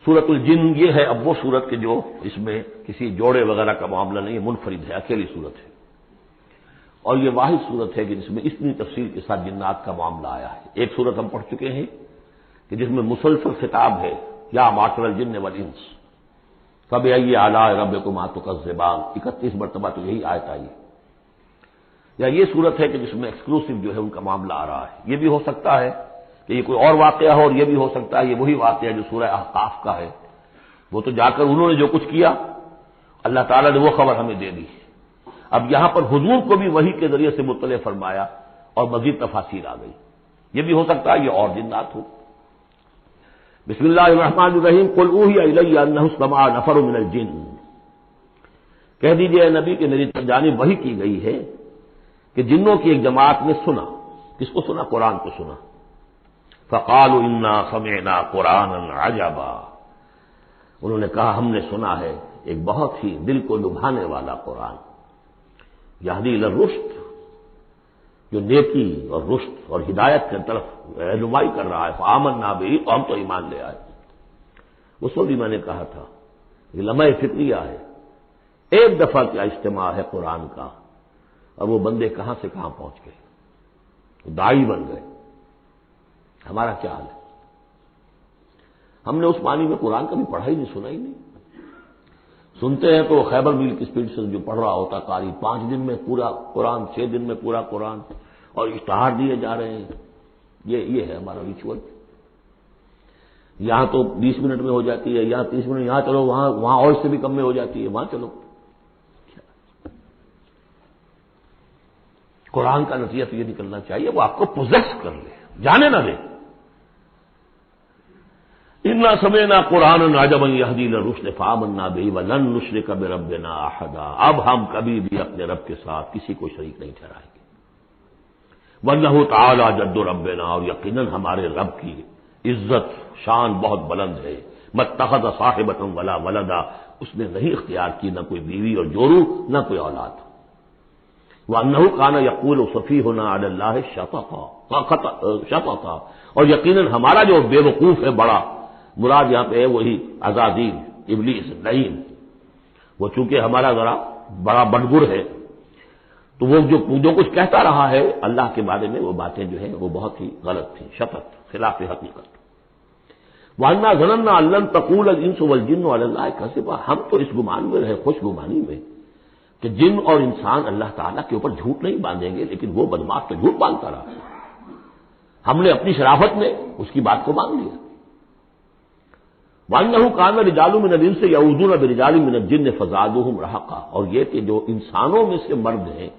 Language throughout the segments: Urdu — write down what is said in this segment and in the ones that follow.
سورۃ الجن یہ ہے اب وہ سورت کہ جو اس میں کسی جوڑے وغیرہ کا معاملہ نہیں ہے، منفرد ہے، اکیلی سورت ہے، اور یہ واحد سورت ہے کہ جس میں اتنی تفصیل کے ساتھ جنات کا معاملہ آیا ہے۔ ایک سورت ہم پڑھ چکے ہیں کہ جس میں مسلسل خطاب ہے، یا معاشر الجن والانس فبأي آلاء ربكما تكذبان، 31 مرتبہ تو یہی آیت آئی۔ یا یہ صورت ہے کہ جس میں ایکسکلوسیو جو ہے ان کا معاملہ آ رہا ہے۔ یہ بھی ہو سکتا ہے کہ یہ کوئی اور واقعہ ہو، اور یہ بھی ہو سکتا ہے یہ وہی واقعہ جو سورہ احقاف کا ہے، وہ تو جا کر انہوں نے جو کچھ کیا اللہ تعالیٰ نے وہ خبر ہمیں دے دی۔ اب یہاں پر حضور کو بھی وحی کے ذریعے سے مطلع فرمایا اور مزید تفاصیل آ گئی۔ یہ بھی ہو سکتا ہے یہ اور جنات ہو۔ بسم اللہ الرحمن الرحیم قل اوحی الی انہ استمع نفر من الجن، کہہ دیجئے اے نبی کہ میری جانب وحی کی گئی ہے کہ جنوں کی ایک جماعت نے سنا۔ کس کو سنا؟ قرآن کو سنا۔ فقالوا انا سمعنا قرآنا عجبا، انہوں نے کہا ہم نے سنا ہے ایک بہت ہی دل کو لبھانے والا قرآن، یہدی الی الرشد، جو نیکی اور رشد اور ہدایت کی طرف رہنمائی کر رہا ہے۔ فآمنا بہ، تو ہم تو ایمان لے آئے۔ اس وقت بھی میں نے کہا تھا یہ لمحہ فکریہ ہے، ایک دفعہ کیا اجتماع ہے قرآن کا، اور وہ بندے کہاں سے کہاں پہنچ گئے، داعی بن گئے۔ ہمارا کیا حال ہے؟ ہم نے اس معنی میں قرآن کبھی پڑھا ہی نہیں، سنا ہی نہیں۔ سنتے ہیں تو خیبر میل کی اسپیڈ سے جو پڑھ رہا ہوتا قاری، 5 دن میں پورا قرآن، 6 دن میں پورا قرآن، اور اشتہار دیے جا رہے ہیں۔ یہ ہے ہمارا ریچول۔ یہاں تو 20 منٹ میں ہو جاتی ہے، یہاں 30 منٹ، یہاں چلو وہاں اور اس سے بھی کم میں ہو جاتی ہے، وہاں چلو۔ قرآن کا نتیجہ تو یہ نکلنا چاہیے وہ آپ کو پوزیس کر لے، جانے نہ دے۔ انا سمعنا قرآنا عجبا یہدی الی الرشد فآمنا بہ ولن نشرک بربنا احدا، اب ہم کبھی بھی اپنے رب کے ساتھ کسی کو شریک نہیں ٹھہرائیں گے۔ وانہ تعالی جد ربنا، اور یقیناً ہمارے رب کی عزت شان بہت بلند ہے۔ ماتخذ صاحبۃ ولا ولدا، اس نے نہیں اختیار کی نہ کوئی بیوی اور جورو، نہ کوئی اولاد۔ وانہ کان یقول سفیہنا علی اللہ شططا، اور یقیناً ہمارا جو بے وقوف ہے بڑا، مراد یہاں پہ ہے وہی عزازیل، ابلیس، لعین، وہ چونکہ ہمارا ذرا بڑا بڑگر ہے، تو وہ جو کچھ کہتا رہا ہے اللہ کے بارے میں، وہ باتیں جو ہیں وہ بہت ہی غلط تھیں، شطط، خلاف حقیقت۔ وَأَنَّا ظَنَنَّا أَن لَّن تَقُولَ الْإِنسُ وَالْجِنُّ عَلَى اللَّهِ كَذِبًا، ہم تو اس گمان میں رہے، خوش گمانی میں، کہ جن اور انسان اللہ تعالیٰ کے اوپر جھوٹ نہیں باندھیں گے، لیکن وہ بدماش تو جھوٹ باندھتا رہا۔ ہم نے اپنی شرافت میں اس کی بات کو مان لیا۔ وَأَنَّهُ كَانَ رِجَالٌ مِّنَ الْإِنسِ يَعُوذُونَ بِرِجَالٍ مِّنَ الْجِنِّ فَزَادُوهُمْ رَهَقًا، اور یہ کہ جو انسانوں میں سے مرد ہیں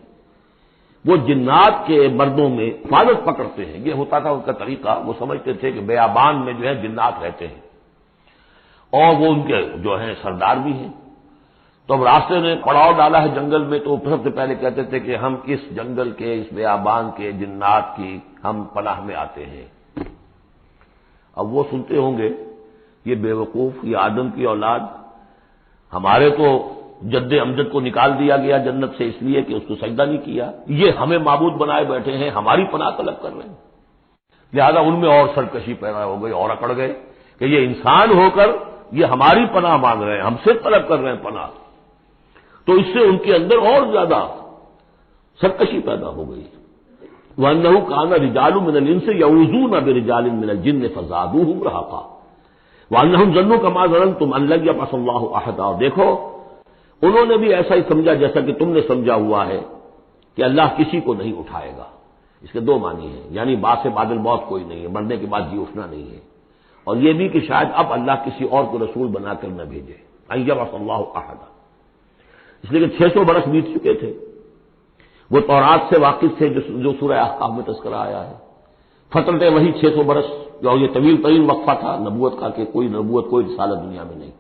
وہ جنات کے مردوں میں حفاظت پکڑتے ہیں۔ یہ ہوتا تھا ان کا طریقہ، وہ سمجھتے تھے کہ بیابان میں جو ہے جنات رہتے ہیں اور وہ ان کے جو ہیں سردار بھی ہیں، تو اب راستے نے پڑاؤ ڈالا ہے جنگل میں، تو سب سے پہلے کہتے تھے کہ ہم اس جنگل کے، اس بیابان کے جنات کی ہم پناہ میں آتے ہیں۔ اب وہ سنتے ہوں گے یہ بے وقوف، یہ آدم کی اولاد، ہمارے تو جد امجد کو نکال دیا گیا جنت سے اس لیے کہ اس کو سجدہ نہیں کیا، یہ ہمیں معبود بنائے بیٹھے ہیں، ہماری پناہ طلب کر رہے ہیں۔ لہذا ان میں اور سرکشی پیدا ہو گئی اور اکڑ گئے کہ یہ انسان ہو کر یہ ہماری پناہ مانگ رہے ہیں، ہم سے طلب کر رہے ہیں پناہ، تو اس سے ان کے اندر اور زیادہ سرکشی پیدا ہو گئی۔ وَأَنَّهُ كَانَ رِجَالٌ مِّنَ الْإِنسِ يَعُوذُونَ بِرِجَالٍ مِّنَ الْجِنِّ فَزَادُوهُمْ رَهَقًا وَأَنَّهُمْ ظَنُّوا كَمَا ظَنَنتُمْ أَن لَّن يَبْعَثَ اللَّهُ أَحَدًا، اور دیکھو انہوں نے بھی ایسا ہی سمجھا جیسا کہ تم نے سمجھا ہوا ہے کہ اللہ کسی کو نہیں اٹھائے گا۔ اس کے 2 معنی ہیں، یعنی بعد سے بعد الموت کوئی نہیں ہے، مرنے کے بعد جی اٹھنا نہیں ہے، اور یہ بھی کہ شاید اب اللہ کسی اور کو رسول بنا کر نہ بھیجے، أن يبعث الله أحدا، اس لیے کہ 600 برس بیت چکے تھے، وہ تورات سے واقف تھے جو سورہ احقاف میں تذکرہ آیا ہے، فترت وہی 600 برس، اور یہ طویل ترین وقفہ تھا نبوت کا کہ کوئی نبوت کوئی رسالت دنیا میں نہیں،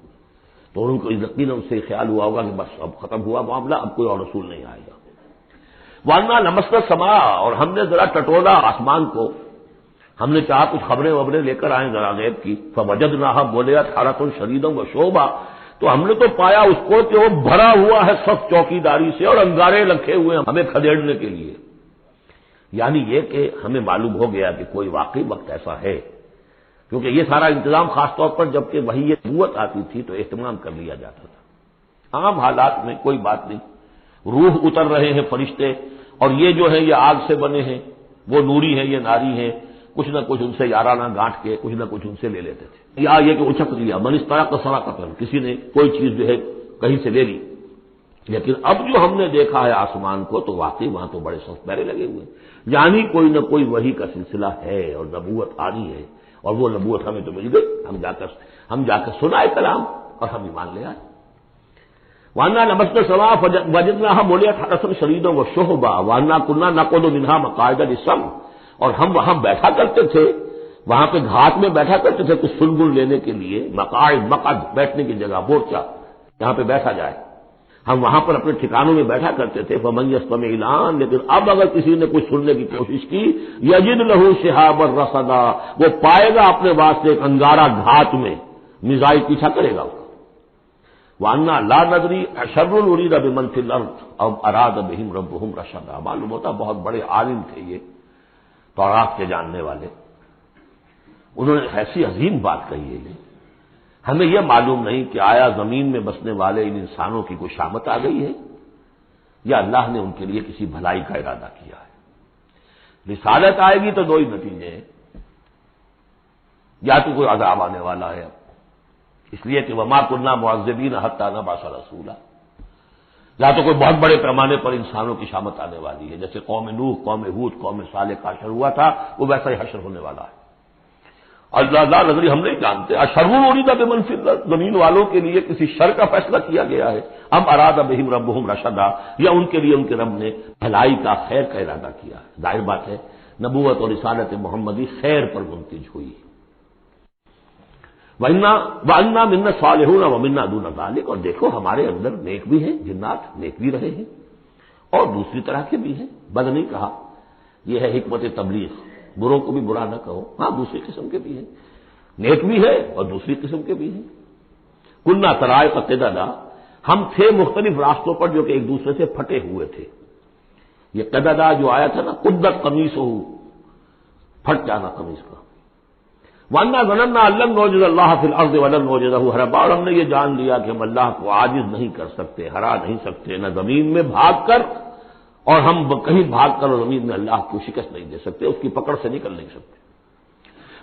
تو ان کو یقیناً اس سے خیال ہوا ہوگا کہ بس اب ختم ہوا معاملہ، اب کوئی اور رسول نہیں آئے گا۔ وَأَنَّا لَمَسْنَا السَّمَاءَ، اور ہم نے ذرا ٹٹولا آسمان کو، ہم نے چاہا کچھ خبریں وبریں لے کر آئیں ذرا غیب کی، فَوَجَدْنَاهَا مُلِئَتْ حَرَسًا شَدِيدًا وَشُعُبًا، تو ہم نے تو پایا اس کو کہ وہ بھرا ہوا ہے سخت چوکیداری سے اور انگارے رکھے ہوئے ہیں ہمیں کھدیڑنے کے لیے، یعنی یہ کہ ہمیں معلوم ہو گیا کہ کوئی واقعی وقت ایسا ہے کیونکہ یہ سارا انتظام خاص طور پر جب کہ وحی نبوت آتی تھی تو اہتمام کر لیا جاتا تھا۔ عام حالات میں کوئی بات نہیں، روح اتر رہے ہیں فرشتے، اور یہ جو ہے یہ آگ سے بنے ہیں، وہ نوری ہیں، یہ ناری ہیں، کچھ نہ کچھ ان سے یارانہ گانٹ کے کچھ نہ کچھ ان سے لے لیتے تھے، یا یہ کہ اچک لیا، من استرق سرقۃ، کسی نے کوئی چیز جو ہے کہیں سے لے لی۔ لیکن اب جو ہم نے دیکھا ہے آسمان کو تو واقعی وہاں تو بڑے سخت پہرے لگے ہوئے ہیں، یعنی کوئی نہ کوئی وحی کا سلسلہ ہے اور نبوت آنی ہے، اور وہ نبوت ہمیں تو مل گئی، ہم جا کر سنائے کلام اور ہم ایمان لے آئے۔ وَأَنَّا لَمَسْنَا السَّمَاءَ فَوَجَدْنَاهَا مُلِئَتْ حَرَسًا شَدِيدًا وَشُهُبًا وَأَنَّا كُنَّا نَقْعُدُ مِنْهَا مَقَاعِدَ لِلسَّمْعِ، اور ہم وہاں بیٹھا کرتے تھے، وہاں پہ گھاٹ میں بیٹھا کرتے تھے کچھ سنگل لینے کے لیے، مقعد بیٹھنے کی جگہ، مورچہ جہاں پہ بیٹھا جائے، ہم وہاں پر اپنے ٹھکانوں میں بیٹھا کرتے تھے۔ فَمَن يَسْتَمِعِ الْآنَ، لیکن اب اگر کسی نے کچھ سننے کی کوشش کی، يَجِدْ لَهُ شِهَابًا رَصَدًا، وہ پائے گا اپنے واسطے ایک انگارہ گھات میں، میزائل پیچھا کرے گا۔ وَأَنَّا لَا نَدْرِي أَشَرٌّ أُرِيدَ بِمَنْ فِي الْأَرْضِ أَمْ أَرَادَ بِهِمْ رَبُّهُمْ رَشَدًا، معلوم ہوتا بہت بڑے عالم تھے یہ تورات کے جاننے والے، انہوں نے ایسی عظیم بات کہی ہے یہ، ہمیں یہ معلوم نہیں کہ آیا زمین میں بسنے والے ان انسانوں کی کوئی شامت آ گئی ہے یا اللہ نے ان کے لیے کسی بھلائی کا ارادہ کیا ہے۔ رسالت آئے گی تو دو ہی نتیجے ہیں، یا تو کوئی عذاب آنے والا ہے، اس لیے کہ وما كنا معذبین حتی نبعث رسولا، یا تو کوئی بہت بڑے پیمانے پر انسانوں کی شامت آنے والی ہے، جیسے قوم نوح، قوم ہود، قوم صالح کا حشر ہوا تھا، وہ ویسا ہی حشر ہونے والا ہے۔ اللہ لا نظری، ہم نہیں جانتے، اشر ارید بمن فی الارض، زمین والوں کے لیے کسی شر کا فیصلہ کیا گیا ہے، ام اراد بہم ربہم رشدا، یا ان کے لیے ان کے رب نے بھلائی کا، خیر کا ارادہ کیا ہے۔ ظاہر بات ہے نبوت اور رسالت محمدی خیر پر منتج ہوئی۔ وَأَنَّا مِنَّا الصَّالِحُونَ وَمِنَّا دُونَ ذَلِكَ، اور دیکھو ہمارے اندر نیک بھی ہیں، جنات نیک بھی رہے ہیں، اور دوسری طرح کے بھی ہیں، بد نہیں کہا، یہ ہے حکمت تبلیغ، بروں کو بھی برا نہ کہو، ہاں دوسری قسم کے بھی ہیں، نیک بھی ہے اور دوسری قسم کے بھی ہیں۔ کُنَّا طَرَائِقَ قِدَدًا، ہم تھے مختلف راستوں پر جو کہ ایک دوسرے سے پھٹے ہوئے تھے۔ یہ قددا جو آیا تھا نا، قدت قمیصہ، پھٹ جانا قمیص کا۔ وَأَنَّا ظَنَنَّا أَن لَّن نُعْجِزَ اللَّهَ فِي الْأَرْضِ وَلَن نُعْجِزَهُ هَرَبًا، اور ہم نے یہ جان لیا کہ ہم اللہ کو عاجز نہیں کر سکتے، ہرا نہیں سکتے، نہ زمین میں بھاگ کر، اور ہم کہیں بھاگ کر اور زمین میں اللہ کو شکست نہیں دے سکتے، اس کی پکڑ سے نکل نہیں سکتے۔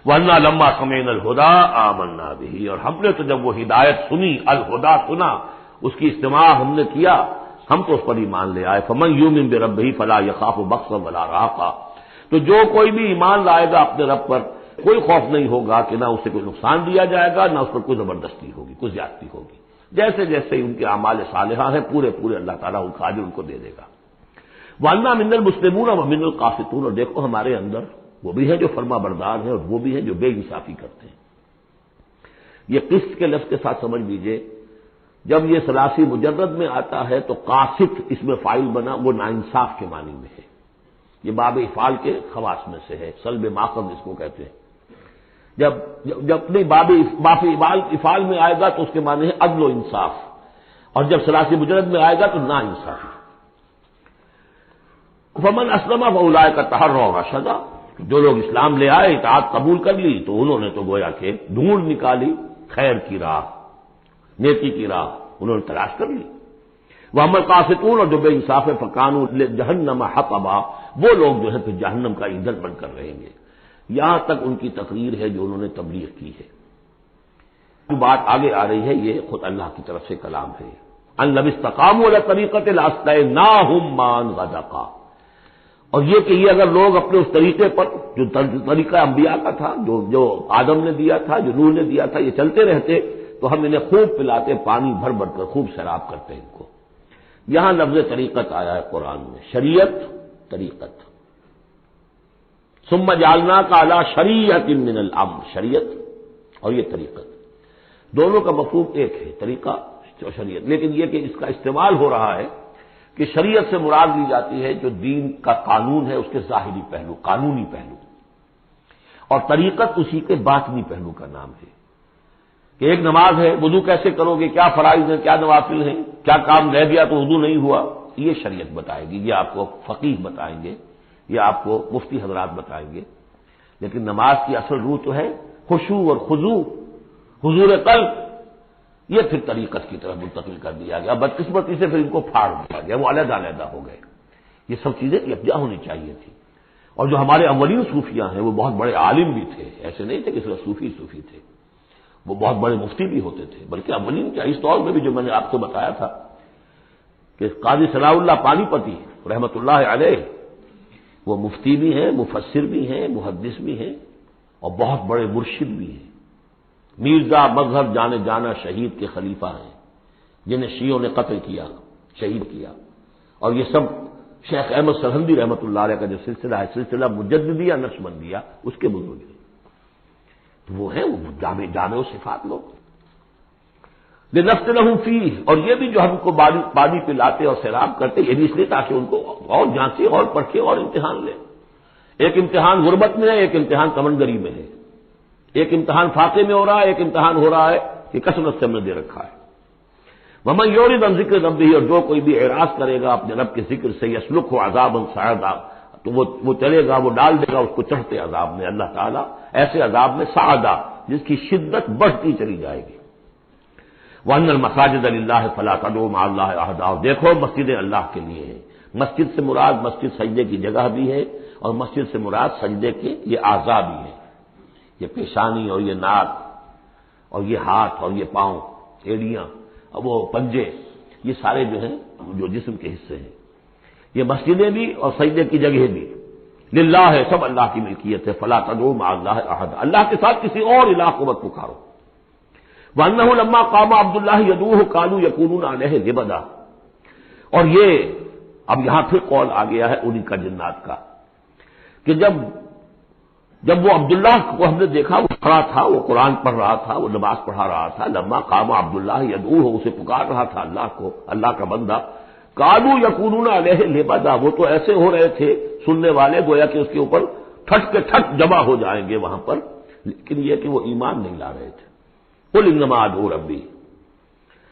وَأَنَّا لَمَّا سَمِعْنَا الْهُدَىٰ آمَنَّا بِهِ، اور ہم نے تو جب وہ ہدایت سنی، الہدا سنا، اس کی استماع ہم نے کیا، ہم تو اس پر ایمان لے آئے۔ فَمَن يُؤْمِن بِرَبِّهِ فَلَا يَخَافُ بَخْسًا وَلَا رَهَقًا، تو جو کوئی بھی ایمان لائے گا اپنے رب پر، کوئی خوف نہیں ہوگا کہ نہ اسے کوئی نقصان دیا جائے گا، نہ اس پر کوئی زبردستی ہوگی، کوئی زیادتی ہوگی، جیسے جیسے ان کے اعمال صالحہ ہیں پورے پورے اللہ تعالیٰ ان کا اجر ان کو دے دے گا۔ وَأَنَّا مِنَّا الْمُسْلِمُونَ وَمِنَّا الْقَاسِطُونَ، اور دیکھو ہمارے اندر وہ بھی ہیں جو فرما بردار ہیں اور وہ بھی ہیں جو بے انصافی کرتے ہیں۔ یہ قسط کے لفظ کے ساتھ سمجھ لیجئے، جب یہ ثلاثی مجرد میں آتا ہے تو قاسط اس میں فاعل بنا، وہ ناانصاف کے معنی میں ہے، یہ باب افعال کے خواص میں سے ہے، سلب ماخذ اس کو کہتے ہیں۔ جب نہیں باب افعال میں آئے گا تو اس کے معنی ہے عدل و انصاف، اور جب ثلاثی مجرد میں آئے گا تو نا انصافی۔ فمن اسلم فاولئک تحروا رشدا، جو لوگ اسلام لے آئے، اطاعت قبول کر لی، تو انہوں نے تو گویا کہ ڈھونڈ نکالی خیر کی راہ، نیکی کی راہ انہوں نے تلاش کر لی۔ واما القاسطون، اور جو بے انصاف فکانوا لجہنم حطبا، وہ لوگ جو ہے پھر جہنم کا ایندھن بن کر رہیں گے۔ یہاں تک ان کی تقریر ہے جو انہوں نے تبلیغ کی ہے۔ جو بات آگے آ رہی ہے یہ خود اللہ کی طرف سے کلام ہے، ان لو استقاموا علی طریقۃ لاسقیناہم ماء غدقا، اور یہ کہ یہ اگر لوگ اپنے اس طریقے پر جو طریقہ انبیاء کا تھا، جو آدم نے دیا تھا، جو نوح نے دیا تھا، یہ چلتے رہتے تو ہم انہیں خوب پلاتے، پانی بھر بھر کر خوب سیراب کرتے ان کو۔ یہاں لفظ طریقت آیا ہے قرآن میں، شریعت، طریقت۔ ثم جعلناک علی شریعۃ من الامر، شریعت اور یہ طریقت، دونوں کا مفہوم ایک ہے، طریقہ اور شریعت، لیکن یہ کہ اس کا استعمال ہو رہا ہے کہ شریعت سے مراد لی جاتی ہے جو دین کا قانون ہے اس کے ظاہری پہلو، قانونی پہلو، اور طریقت اسی کے باطنی پہلو کا نام ہے کہ ایک نماز ہے، وضو کیسے کرو گے، کیا فرائض ہیں، کیا نوافل ہیں، کیا کام رہ گیا تو وضو نہیں ہوا، یہ شریعت بتائے گی، یہ آپ کو فقیہ بتائیں گے، یہ آپ کو مفتی حضرات بتائیں گے، لیکن نماز کی اصل روح تو ہے خشوع اور خضوع، حضور قلب، یہ پھر طریقت کی طرف منتقل کر دیا گیا. بدقسمتی سے پھر ان کو پھاڑ دیا گیا، وہ علیحدہ علیحدہ ہو گئے. یہ سب چیزیں یکجا ہونی چاہیے تھی. اور جو ہمارے اولین صوفیاء ہیں وہ بہت بڑے عالم بھی تھے، ایسے نہیں تھے کہ صرف صوفی تھے، وہ بہت بڑے مفتی بھی ہوتے تھے. بلکہ اولین کیا، اس دور میں بھی جو میں نے آپ کو بتایا تھا کہ قاضی صلاح اللہ پانی پتی رحمۃ اللہ علیہ، وہ مفتی بھی ہیں، مفسر بھی ہیں، محدث بھی ہیں، اور بہت بڑے مرشد بھی ہیں. میرزا مظہر جانے جانا شہید کے خلیفہ ہیں، جنہیں شیعوں نے قتل کیا، شہید کیا. اور یہ سب شیخ احمد سرہندی رحمۃ اللہ علیہ کا جو سلسلہ ہے، سلسلہ مجددیہ نقشبندیہ، اس کے بزرگ ہیں. تو وہ ہیں وہ جامع و صفات لوگ. لنفتنہم فیہ، اور یہ بھی جو ہم کو بانی پلاتے اور سیراب کرتے، یہ بھی اس لیے تاکہ ان کو اور جانچے اور پرکھے اور امتحان لیں. ایک امتحان غربت میں ہے، ایک امتحان کمندگری میں ہے. ایک امتحان فاقے میں ہو رہا ہے، ایک امتحان ہو رہا ہے کہ کثرت سے ہم نے دے رکھا ہے. ومن یعرض عن ذکر ربہ، اور جو کوئی بھی اعراض کرے گا اپنے رب کے ذکر سے، یسلکہ عذابا صعدا، تو وہ چلے گا، وہ ڈال دے گا اس کو چڑھتے عذاب میں اللہ تعالیٰ، ایسے عذاب میں صعدا جس کی شدت بڑھتی چلی جائے گی. وَأَنَّ الْمَسَاجِدَ لِلَّهِ فَلَا تَدْعُوا مَعَ اللَّهِ أَحَدًا، اور دیکھو مسجدیں اللہ کے لیے ہیں. مسجد سے مراد مسجد سجدے کی جگہ بھی ہے، اور مسجد سے مراد سجدے کے یہ اعضاء بھی ہیں. یہ پیشانی اور یہ ناک اور یہ ہاتھ اور یہ پاؤں، ایڑیاں اور وہ پنجے، یہ سارے جو ہیں جو جسم کے حصے ہیں. یہ مسجدیں بھی اور سجدے کی جگہ بھی للہ ہے، سب اللہ کی ملکیت ہے. فلا تدعوا مع اللہ احد، اللہ کے ساتھ کسی اور الہ کو مت پکارو. وانہ لما قام عبد اللہ یدعوہ قالوا یکونون علیہ لبدا، اور یہ اب یہاں پھر قول آ گیا ہے انہی کا جنات کا کہ جب وہ عبداللہ کو ہم نے دیکھا وہ کھڑا تھا، وہ قرآن پڑھ رہا تھا، وہ نماز پڑھا رہا تھا، لما قام عبداللہ یدعوہ، اسے پکار رہا تھا اللہ کو، اللہ کا بندہ. قالوا یکونون علیہ لبدا، وہ تو ایسے ہو رہے تھے سننے والے گویا کہ اس کے اوپر ٹھٹ کے ٹھٹ جمع ہو جائیں گے وہاں پر، لیکن یہ کہ وہ ایمان نہیں لا رہے تھے. قل انما ادعو ربی،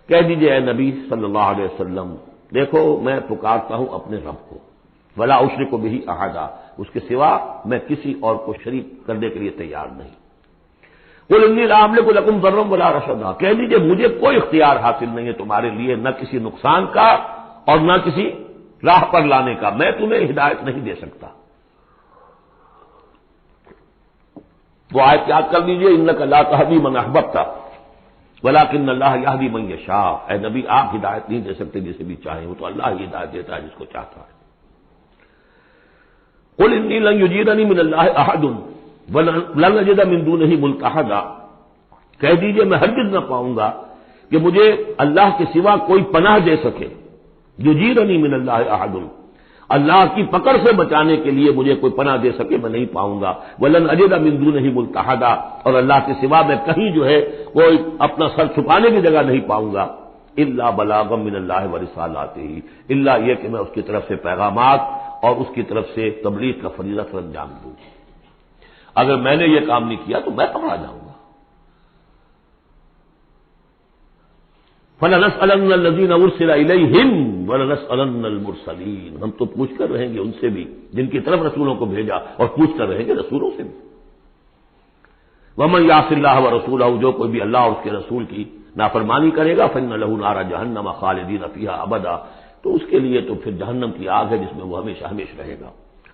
کہہ دیجئے اے نبی صلی اللہ علیہ وسلم، دیکھو میں پکارتا ہوں اپنے رب کو، ولا اشرک بہ احدا، اس کے سوا میں کسی اور کو شریک کرنے کے لیے تیار نہیں. قل انی لا املک لکم ضرا ولا رشدا، کہہ دیجئے مجھے کوئی اختیار حاصل نہیں ہے تمہارے لیے، نہ کسی نقصان کا اور نہ کسی راہ پر لانے کا، میں تمہیں ہدایت نہیں دے سکتا. وہ آیت یاد کر لیجئے، انک لا تہدی من احببت ولکن اللہ یہدی من یشاء، اے نبی آپ ہدایت نہیں دے سکتے جسے بھی چاہیں، وہ تو اللہ ہی ہدایت دیتا ہے جس کو چاہتا ہے. قل انی لن یجیرنی من اللہ احد ولن اجد من دونہ ملتحدا، کہہ دیجئے میں ہرگز نہ پاؤں گا کہ مجھے اللہ کے سوا کوئی پناہ دے سکے. یجیرنی من اللہ احد، اللہ کی پکڑ سے بچانے کے لیے مجھے کوئی پناہ دے سکے میں نہیں پاؤں گا. ولن اجد من دونہ ملتحدا، اور اللہ کے سوا میں کہیں جو ہے کوئی اپنا سر چھپانے کی جگہ نہیں پاؤں گا. الا بلاغا من اللہ ورسالاتہ، الا یہ کہ میں اس کی طرف سے پیغامات اور اس کی طرف سے تبلیغ کا فریضہ سر انجام دوں. اگر میں نے یہ کام نہیں کیا تو میں پکڑا جاؤں گا. فَلَنَسْأَلَنَّ الَّذِينَ أُرْسِلَ إِلَيْهِمْ وَلَنَسْأَلَنَّ الْمُرْسَلِينَ، ہم تو پوچھ کر رہیں گے ان سے بھی جن کی طرف رسولوں کو بھیجا، اور پوچھ کر رہیں گے رسولوں سے بھی. وَمَن يَعْصِ اللَّهَ وَرَسُولَهُ، جو کوئی بھی اللہ اور اس کے رسول کی نافرمانی کرے گا، فَإِنَّ لَهُ نَارَ جَهَنَّمَ خَالِدِينَ فِيهَا أَبَدًا، تو اس کے لیے تو پھر جہنم کی آگ ہے جس میں وہ ہمیشہ ہمیشہ رہے گا.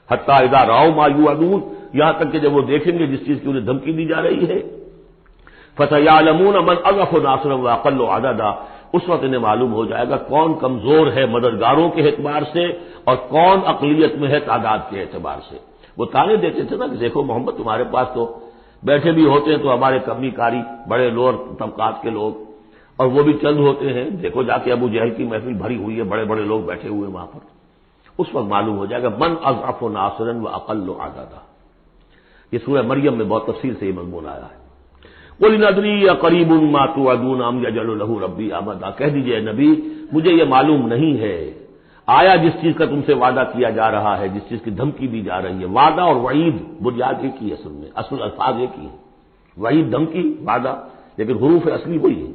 حتیٰ اذا رأوا ما يوعدون، یہاں تک کہ جب وہ دیکھیں گے جس چیز کی انہیں دھمکی دی جا رہی ہے، فَسَيَعْلَمُونَ مَنْ أَضْعَفُ نَاصِرًا وَأَقَلُّ عَدَدًا، اس وقت انہیں معلوم ہو جائے گا کون کمزور ہے مددگاروں کے اعتبار سے اور کون اقلیت میں ہے تعداد کے اعتبار سے. وہ تانے دیتے تھے نا کہ دیکھو محمد تمہارے پاس تو بیٹھے بھی ہوتے ہیں تو ہمارے کمی کاری بڑے لوور طبقات کے لوگ، اور وہ بھی چند ہوتے ہیں، دیکھو جا کے ابو جہل کی محفل بھری ہوئی ہے، بڑے بڑے لوگ بیٹھے ہوئے وہاں پر. اس وقت معلوم ہو جائے گا من اضعف ناصرا واقل عددا. یہ سورہ مریم میں بہت تفصیل سے یہ مضمون آیا ہے. قل ان ادری اقریب ما توعدون ام یجعل له ربی امدا، کہہ دیجئے نبی مجھے یہ معلوم نہیں ہے آیا جس چیز کا تم سے وعدہ کیا جا رہا ہے، جس چیز کی دھمکی دی جا رہی ہے. وعدہ اور وعید بنیاد ایک ہی اصل میں، اصل الفاظ ایک ہی ہے، وعید دھمکی، وعدہ، لیکن حروف اصلی وہی ہے.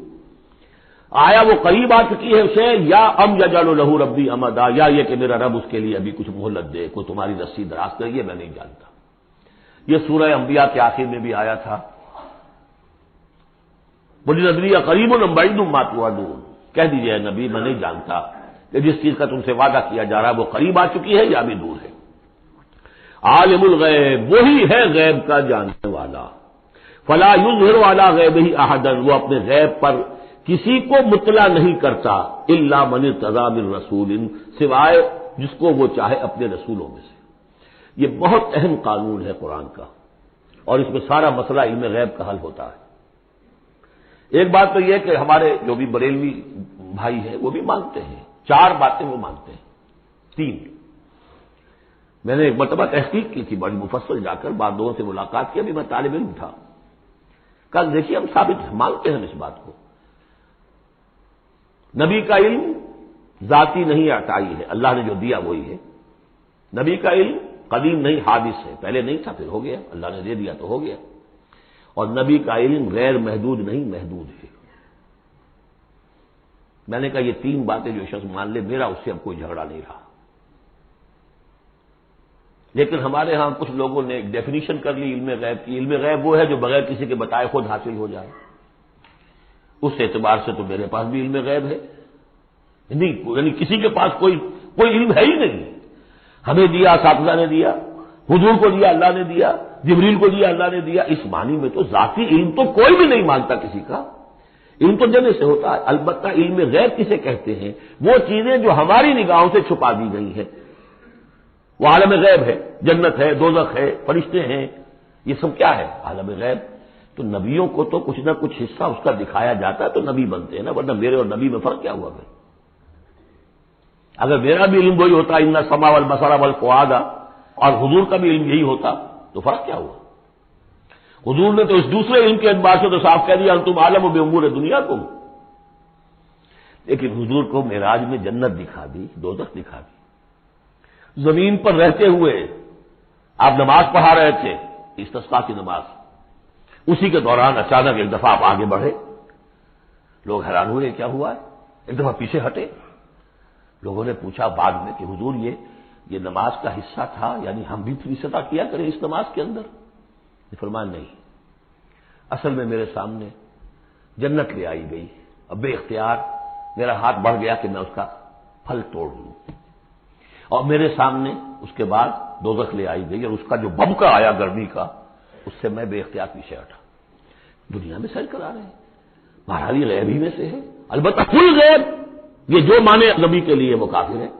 آیا وہ قریب آ چکی ہے اسے، یا ام یجعل له ربی امدا، یا یہ کہ میرا رب اس کے لیے ابھی کچھ مہلت دے، کوئی تمہاری رسی دراز کرے، یہ میں نہیں جانتا. یہ سورہ انبیاء کے آخر میں بھی آیا تھا قل ادری قریب ام بعید ما توعدون، کہہ دیجیے اے نبی میں نہیں جانتا کہ جس چیز کا تم سے وعدہ کیا جا رہا ہے وہ قریب آ چکی ہے یا بھی دور ہے۔ عالم الغیب، وہی ہے غیب کا جاننے والا، فلا یظہر علی غیبہ احدا، وہ اپنے غیب پر کسی کو مطلع نہیں کرتا، الا من ارتضی من رسول، سوائے جس کو وہ چاہے اپنے رسولوں میں سے۔ یہ بہت اہم قانون ہے قرآن کا، اور اس میں سارا مسئلہ علم غیب کا حل ہوتا ہے۔ ایک بات تو یہ کہ ہمارے جو بھی بریلوی بھائی ہیں وہ بھی مانتے ہیں، 4 باتیں وہ مانتے ہیں، 3۔ میں نے ایک مرتبہ تحقیق کی تھی بڑی مفصل، جا کر بعد لوگوں سے ملاقات کی، ابھی میں طالب علم تھا، کل دیکھیے ہم ثابت مانتے ہیں اس بات کو۔ نبی کا علم ذاتی نہیں عطائی ہے، اللہ نے جو دیا وہی ہے۔ نبی کا علم قدیم نہیں حادث ہے، پہلے نہیں تھا پھر ہو گیا، اللہ نے دے دیا تو ہو گیا۔ اور نبی کا علم غیر محدود نہیں محدود ہے۔ میں نے کہا یہ 3 باتیں جو شخص مان لے، میرا اس سے اب کوئی جھگڑا نہیں رہا۔ لیکن ہمارے ہاں کچھ لوگوں نے ایک ڈیفینیشن کر لی علم غیب کی، علم غیب وہ ہے جو بغیر کسی کے بتائے خود حاصل ہو جائے۔ اس اعتبار سے تو میرے پاس بھی علم غیب ہے نہیں، یعنی کسی کے پاس کوئی علم ہے ہی نہیں۔ ہمیں دیا اساتذہ نے دیا، حضور کو دیا اللہ نے دیا، جبریل کو دیا اللہ نے دیا، اس معنی میں تو ذاتی علم تو کوئی بھی نہیں مانتا کسی کا، علم تو جانے سے ہوتا ہے۔ البتہ علم غیب کسے کہتے ہیں؟ وہ چیزیں جو ہماری نگاہوں سے چھپا دی گئی ہیں، وہ عالم غیب ہے، جنت ہے، دوزخ ہے، فرشتے ہیں، یہ سب کیا ہے؟ عالم غیب۔ تو نبیوں کو تو کچھ نہ کچھ حصہ اس کا دکھایا جاتا ہے تو نبی بنتے ہیں نا، ورنہ میرے اور نبی میں فرق کیا ہوا پھر؟ اگر میرا بھی علم وہی ہوتا ان السمع والبصر والفؤاد، اور حضور کا بھی علم یہی ہوتا تو فرق کیا ہوا؟ حضور نے تو اس دوسرے علم کے اعتبار سے تو صاف کہہ دیا انتم عالم بامور دنیاکم، لیکن حضور کو معراج میں جنت دکھا دی، دوزخ دکھا دی۔ زمین پر رہتے ہوئے آپ نماز پڑھا رہے تھے، استسقاء کی نماز، اسی کے دوران اچانک ایک دفعہ آپ آگے بڑھے، لوگ حیران ہوئے کیا ہوا ہے، ایک دفعہ پیچھے ہٹے۔ لوگوں نے پوچھا بعد میں کہ حضور یہ نماز کا حصہ تھا، یعنی ہم بھی فیصدہ کیا کریں اس نماز کے اندر؟ فرمایا نہیں، اصل میں میرے سامنے جنت لے آئی گئی، اب بے اختیار میرا ہاتھ بڑھ گیا کہ میں اس کا پھل توڑ لوں، اور میرے سامنے اس کے بعد دوزخ لے آئی گئی، اور اس کا جو بھبکا آیا گرمی کا، اس سے میں بے اختیار پیچھے ہٹا۔ دنیا میں سیر کرا رہے ہیں، بہرحال یہ غیب ہی میں سے ہے، البتہ کل غیب، یہ جو مانے نبی کے لیے وہ کافر ہے،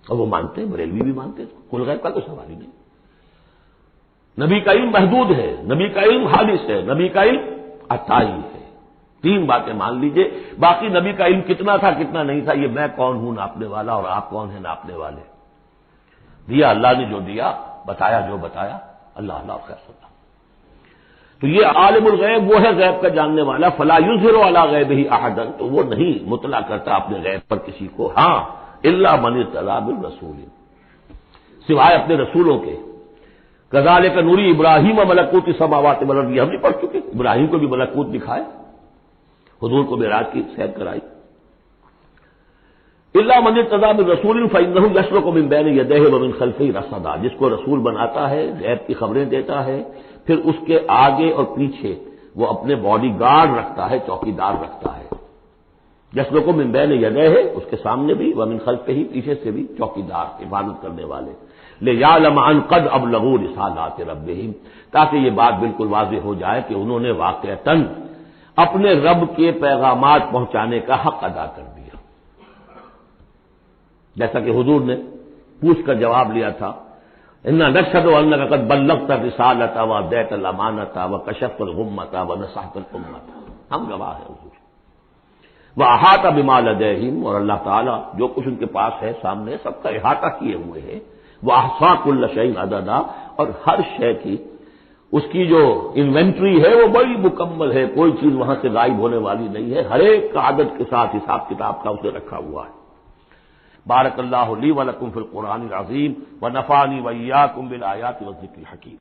اور وہ مانتے ہیں، بریلوی بھی مانتے ہیں، کل غیب کا کوئی سوال ہی نہیں۔ نبی کا علم محدود ہے، نبی کا علم حادث ہے، نبی کا علم عطائی ہے۔ 3 باتیں مان لیجئے، باقی نبی کا علم کتنا تھا کتنا نہیں تھا یہ میں کون ہوں ناپنے والا، اور آپ کون ہیں ناپنے والے؟ دیا اللہ نے جو دیا، بتایا جو بتایا، اللہ خیر صدا۔ تو یہ عالم الغیب وہ ہے غیب کا جاننے والا، فلا یظہر علی غیبہ احدا، تو وہ نہیں مطلع کرتا اپنے غیب پر کسی کو، ہاں الا من ارتضی من رسول، سوائے اپنے رسولوں کے۔ کذالک نوری ابراہیم ملکوت السماوات والارض، یہ ہم نہیں پڑھ چکے؟ ابراہیم کو بھی ملکوت دکھائے، حضور کو معراج کی سیر کرائی۔ الا من ارتضی من رسول فانہ یسلک من بین یدیہ ومن خلفہ رصدا، جس کو رسول بناتا ہے، غیب کی خبریں دیتا ہے، پھر اس کے آگے اور پیچھے وہ اپنے باڈی گارڈ رکھتا ہے، چوکیدار رکھتا ہے۔ یسلک من بین یدیہ، اس کے سامنے بھی، ومن خلفہ، پیچھے سے بھی چوکیدار، حفاظت کرنے والے۔ لیعلم ان قد ابلغوا رسالات ربہم، تاکہ یہ بات بالکل واضح ہو جائے کہ انہوں نے واقعتاً اپنے رب کے پیغامات پہنچانے کا حق ادا کر دیا، جیسا کہ حضور نے پوچھ کر جواب لیا تھا، انا نشہد انک قد بلغت الرسالۃ وادیت الامانۃ وکشفت الغمۃ ونصحت الامۃ، ہم گواہ ہیں حضور۔ واحاط بما لدیہم، اور اللہ تعالیٰ جو کچھ ان کے پاس ہے سامنے سب کا احاطہ کیے ہوئے ہیں، واحصا کل شیء عددا، اور ہر شے کی اس کی جو انوینٹری ہے وہ بڑی مکمل ہے، کوئی چیز وہاں سے غائب ہونے والی نہیں ہے، ہر ایک کا عدد کے ساتھ حساب کتاب کا اسے رکھا ہوا ہے۔ بارک اللہ لی ولکم فی القرآن العظیم ونفعنی وإیاکم بالآیات والذکر الحکیم۔